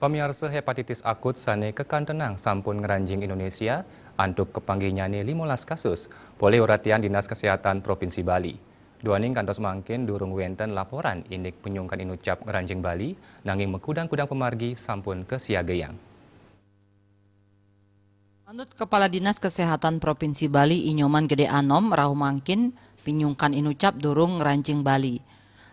Pemirsa hepatitis akut sane kekan tenang sampun ngeranjing Indonesia, antuk kepanggihnya 15 kasus. Boleh uratian Dinas Kesehatan Provinsi Bali. Duaning kantos mangkin durung wenten laporan indik penyungkan inucap ngeranjing Bali, nanging mekudang-kudang pemargi sampun kesiagayang. Menurut Kepala Dinas Kesehatan Provinsi Bali Inyoman Gede Anom, rahu mangkin pinyungkan inucap durung ngerancing Bali.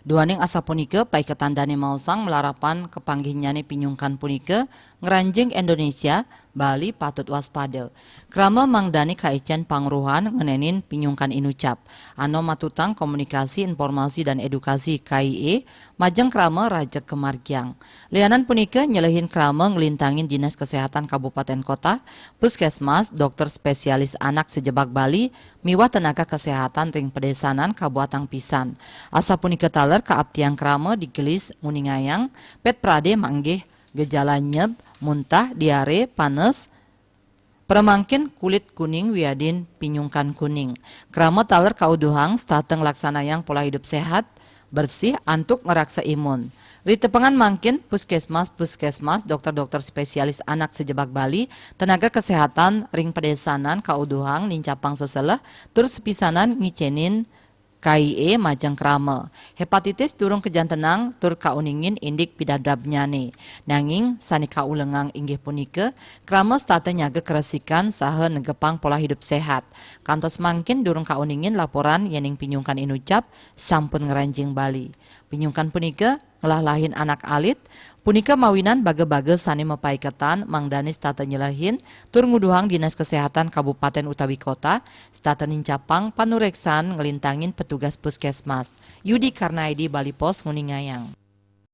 Duaning asa punike pai ketandane mausang melarapan kepanggihnyane pinyungkan punike ngeranjing Indonesia, Bali patut waspada. Krama mangdani kaicen pangruhan ngenenin pinyungkan inucap. Ano matutang komunikasi, informasi dan edukasi KIE, majeng krama rajek kemargiang. Lianan punike nyelehin krama ngelintangin Dinas Kesehatan Kabupaten Kota, Puskesmas, dokter spesialis anak sejebak Bali, miwah tenaga kesehatan ring pedesanan Kabuatan Pisan. Asa punike taler kaaptiang krama digelis nguningayang, pet prade manggih gejala nyeb, muntah, diare, panas, peremangkin kulit kuning wiadin pinyungkan kuning. Krama taler kauduhang stateng laksanayang pola hidup sehat, bersih, antuk ngeraksa imun. Ritepengan mangkin puskesmas, dokter-dokter spesialis anak sejebak Bali, tenaga kesehatan ring pedesanan kauduhang nincapang seselah, tur sepisanan ngicenin KIE majeng krama. Hepatitis durung kejantenang tur kauningin indik pidadabnyane. Nanging sani kaulengang inggih punike krama state nyaga keresikan saha negepang pola hidup sehat. Kantos mangkin durung kauningin laporan yening pinyungkan inucap sampun ngeranjing Bali. Pinyungkan punike ngelalahin anak alit, punika mawinan bage-bage sani mepaiketan mangdani state nyelahin tur nguduhang Dinas Kesehatan Kabupaten utawi Kota state nincapang panureksan ngelintangin petugas puskesmas. Yudi Karnaidi Bali Pos Nguningayang.